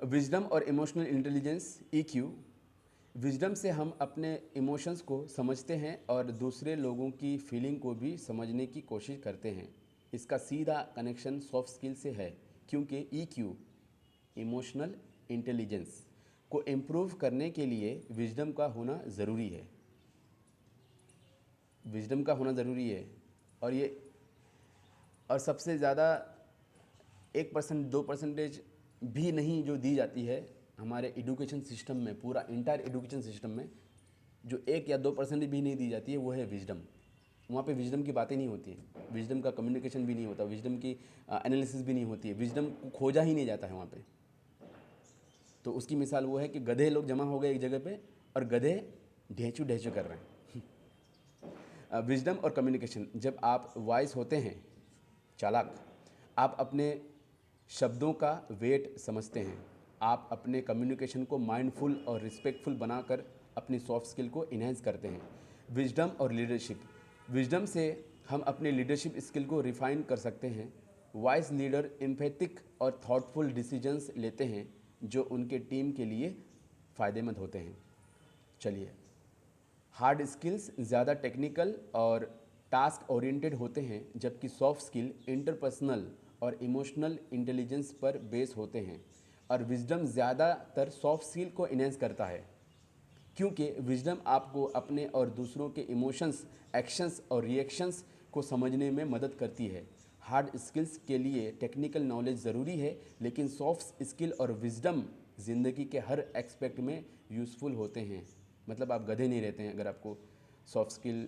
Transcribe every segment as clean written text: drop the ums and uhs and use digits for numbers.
Wisdom और emotional intelligence EQ। Wisdom से हम अपने इमोशंस को समझते हैं और दूसरे लोगों की फीलिंग को भी समझने की कोशिश करते हैं। इसका सीधा कनेक्शन सॉफ्ट स्किल से है, क्योंकि EQ इमोशनल इंटेलिजेंस को इम्प्रूव करने के लिए विजडम का होना ज़रूरी है। विजडम का होना ज़रूरी है। और सबसे ज़्यादा 1% 2% भी नहीं जो दी जाती है हमारे एजुकेशन सिस्टम में, पूरा इंटायर एजुकेशन सिस्टम में जो 1 या 2% भी नहीं दी जाती है, वो है विजडम। वहाँ पे विजडम की बातें नहीं होती है, विजडम का कम्युनिकेशन भी नहीं होता, विजडम की एनालिसिस भी नहीं होती है, विजडम को खोजा ही नहीं जाता है वहाँ पे। तो उसकी मिसाल वो है कि गधे लोग जमा हो गए एक जगह पे और गधे ढेंचू ढेंचू कर रहे हैं। विजडम और कम्युनिकेशन, जब आप वाइस होते हैं, चालाक, आप अपने शब्दों का वेट समझते हैं, आप अपने कम्युनिकेशन को माइंडफुल और रिस्पेक्टफुल बनाकर अपनी सॉफ्ट स्किल को इन्हेंस करते हैं। विजडम और लीडरशिप, विजडम से हम अपने लीडरशिप स्किल को रिफाइन कर सकते हैं। वाइज लीडर एम्पैथिक और थॉटफुल डिसीजंस लेते हैं जो उनके टीम के लिए फ़ायदेमंद होते हैं। चलिए, हार्ड स्किल्स ज़्यादा टेक्निकल और टास्क ओरिएंटेड होते हैं, जबकि सॉफ्ट स्किल इंटरपर्सनल और इमोशनल इंटेलिजेंस पर बेस होते हैं। और विजडम ज़्यादातर सॉफ्ट स्किल को इन्हेंस करता है, क्योंकि विजडम आपको अपने और दूसरों के इमोशंस, एक्शंस और रिएक्शंस को समझने में मदद करती है। हार्ड स्किल्स के लिए टेक्निकल नॉलेज ज़रूरी है, लेकिन सॉफ्ट स्किल और विजडम ज़िंदगी के हर एस्पेक्ट में यूज़फुल होते हैं। मतलब आप गधे नहीं रहते हैं अगर आपको सॉफ्ट स्किल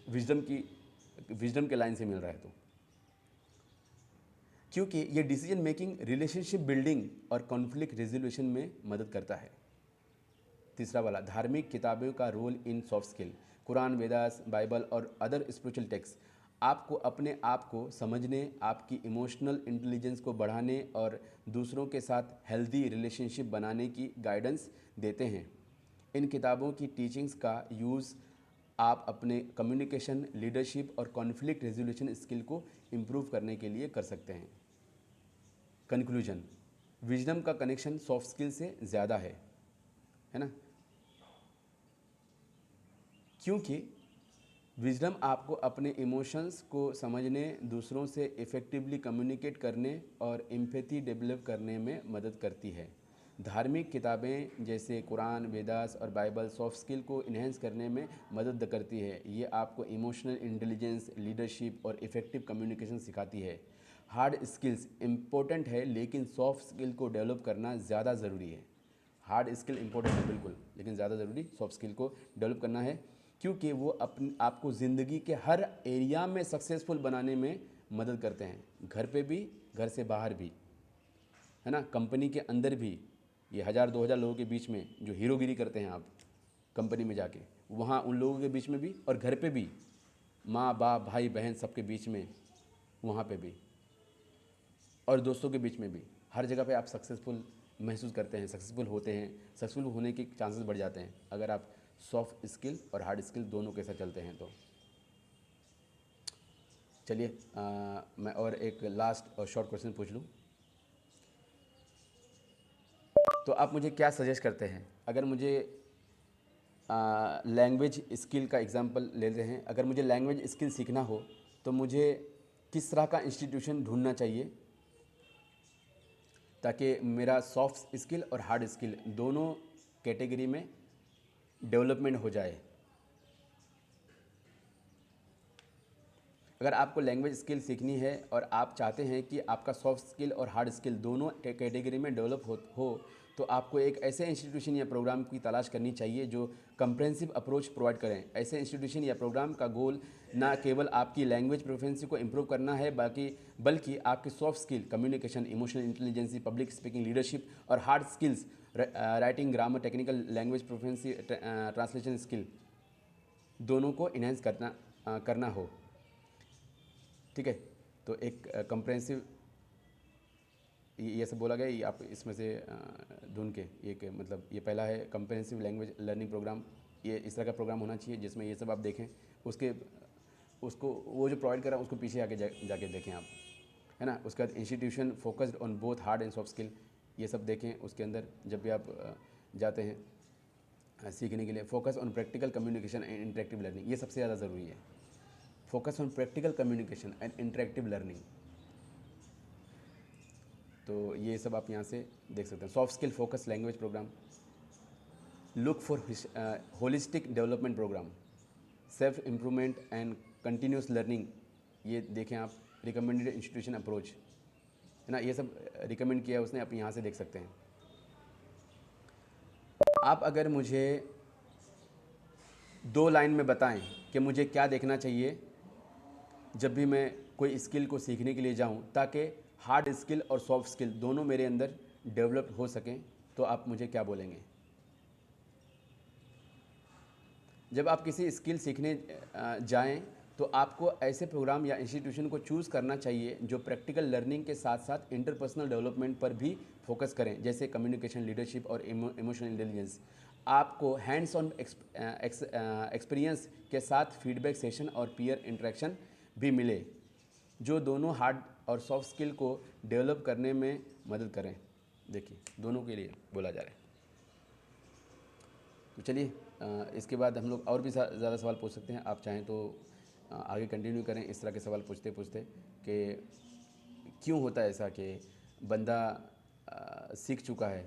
विजडम के लाइन से मिल रहा है तो, क्योंकि ये डिसीजन मेकिंग, रिलेशनशिप बिल्डिंग और कॉन्फ्लिक्ट रेजोल्यूशन में मदद करता है। तीसरा वाला, धार्मिक किताबों का role in soft skill. Quran, Vedas, Bible और अदर स्पिरिचुअल टेक्स्ट आपको अपने आप को समझने, आपकी इमोशनल इंटेलिजेंस को बढ़ाने और दूसरों के साथ हेल्दी रिलेशनशिप बनाने की गाइडेंस देते हैं। इन किताबों की टीचिंग्स का यूज़ आप अपने कम्युनिकेशन, लीडरशिप और कॉन्फ्लिक्ट रेजोल्यूशन स्किल को इम्प्रूव करने के लिए कर सकते हैं। कंक्लूजन, विजडम का कनेक्शन सॉफ्ट स्किल से ज़्यादा है ना, क्योंकि विजडम आपको अपने इमोशंस को समझने, दूसरों से इफ़ेक्टिवली कम्युनिकेट करने और एम्पैथी डेवलप करने में मदद करती है। धार्मिक किताबें जैसे कुरान, वेदास और बाइबल सॉफ्ट स्किल को इन्हेंस करने में मदद करती है। ये आपको इमोशनल इंटेलिजेंस, लीडरशिप और इफ़ेक्टिव कम्युनिकेशन सिखाती है। हार्ड स्किल्स इम्पोर्टेंट है, लेकिन सॉफ्ट स्किल को डेवलप करना ज़्यादा ज़रूरी है। हार्ड स्किल इंपॉर्टेंट है बिल्कुल, लेकिन ज़्यादा ज़रूरी सॉफ्ट स्किल को डेवलप करना है, क्योंकि वो आपको ज़िंदगी के हर एरिया में सक्सेसफुल बनाने में मदद करते हैं। घर पे भी, घर से बाहर भी, है ना, कंपनी के अंदर भी। ये 1000-2000 लोगों के बीच में जो हीरोगिरी करते हैं आप कंपनी में जाके, वहाँ उन लोगों के बीच में भी, और घर पे भी, माँ बाप भाई बहन सबके बीच में, वहाँ पे भी, और दोस्तों के बीच में भी, हर जगह पे आप सक्सेसफुल महसूस करते हैं, सक्सेसफुल होते हैं। सक्सेसफुल होने के चांसेस बढ़ जाते हैं अगर आप सॉफ्ट स्किल और हार्ड स्किल दोनों के साथ चलते हैं तो। चलिए, मैं और एक लास्ट और शॉर्ट क्वेश्चन पूछ लूँ तो आप मुझे क्या सजेस्ट करते हैं? अगर मुझे लैंग्वेज स्किल का एग्जांपल लेते हैं, अगर मुझे लैंग्वेज स्किल सीखना हो तो मुझे किस तरह का इंस्टीट्यूशन ढूंढना चाहिए ताकि मेरा सॉफ्ट स्किल और हार्ड स्किल दोनों कैटेगरी में डेवलपमेंट हो जाए? अगर आपको लैंग्वेज स्किल सीखनी है और आप चाहते हैं कि आपका सॉफ्ट स्किल और हार्ड स्किल दोनों कैटेगरी में डेवलप हो तो आपको एक ऐसे इंस्टीट्यूशन या प्रोग्राम की तलाश करनी चाहिए जो कंप्रेहेंसिव अप्रोच प्रोवाइड करें। ऐसे इंस्टीट्यूशन या प्रोग्राम का गोल ना केवल आपकी लैंग्वेज प्रोफिशिएंसी को इम्प्रूव करना है, बल्कि आपकी soft skill, communication, emotional intelligence, public speaking, leadership और hard skills, writing, grammar, technical language proficiency, translation skill, दोनों को इन्हेंस करना हो। ठीक है, तो एक कंप्रेहेंसिव, ये सब बोला गया, ये आप इसमें से ढूंढ के एक, मतलब ये पहला है कंप्रेहेंसिव लैंग्वेज लर्निंग प्रोग्राम। ये इस तरह का प्रोग्राम होना चाहिए जिसमें ये सब आप देखें, उसको वो जो प्रोवाइड कर रहा है उसको पीछे आके जाके देखें आप, है ना। उसके बाद institution focused on both hard and soft skill, ये सब देखें उसके अंदर जब भी आप जाते हैं सीखने के लिए। Focus on practical communication and interactive learning, ये सबसे ज़्यादा ज़रूरी है। Focus on practical communication and interactive learning, तो ये सब आप यहाँ से देख सकते हैं। Soft skill focus language program, look for holistic development program, self improvement and continuous learning, ये देखें आप। रिकमेंडेड इंस्टीट्यूशन अप्रोच है ना, ये सब रिकमेंड किया है उसने, आप यहाँ से देख सकते हैं। आप अगर मुझे 2 लाइन में बताएं कि मुझे क्या देखना चाहिए जब भी मैं कोई स्किल को सीखने के लिए जाऊं, ताकि हार्ड स्किल और सॉफ्ट स्किल दोनों मेरे अंदर डेवलप हो सकें, तो आप मुझे क्या बोलेंगे? जब आप किसी स्किल सीखने जाएं तो आपको ऐसे प्रोग्राम या इंस्टीट्यूशन को चूज़ करना चाहिए जो प्रैक्टिकल लर्निंग के साथ साथ इंटरपर्सनल डेवलपमेंट पर भी फोकस करें, जैसे कम्युनिकेशन, लीडरशिप और इमोशनल इंटेलिजेंस। आपको हैंड्स ऑन एक्सपीरियंस के साथ फीडबैक सेशन और पीयर इंटरेक्शन भी मिले, जो दोनों हार्ड और सॉफ्ट स्किल को डेवलप करने में मदद करें। देखिए, दोनों के लिए बोला जा रहा है। तो चलिए, इसके बाद हम लोग और भी ज़्यादा सवाल पूछ सकते हैं। आप चाहें तो आगे कंटिन्यू करें इस तरह के सवाल पूछते पूछते कि क्यों होता है ऐसा कि बंदा सीख चुका है,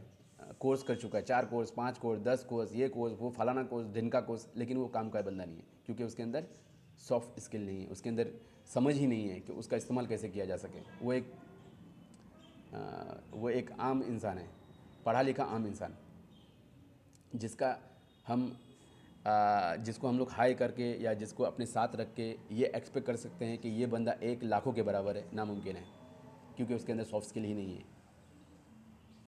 कोर्स कर चुका है, 4 कोर्स, 5 कोर्स, 10 कोर्स, ये कोर्स, वो फलाना कोर्स, दिन का कोर्स, लेकिन वो काम का बंदा नहीं है, क्योंकि उसके अंदर सॉफ्ट स्किल नहीं है, उसके अंदर समझ ही नहीं है कि उसका इस्तेमाल कैसे किया जा सके। वो एक आम इंसान है, पढ़ा लिखा आम इंसान, जिसको हम लोग हाई करके या जिसको अपने साथ रख के ये एक्सपेक्ट कर सकते हैं कि ये बंदा 1 लाखों के बराबर है, नामुमकिन है, क्योंकि उसके अंदर सॉफ्ट स्किल ही नहीं है।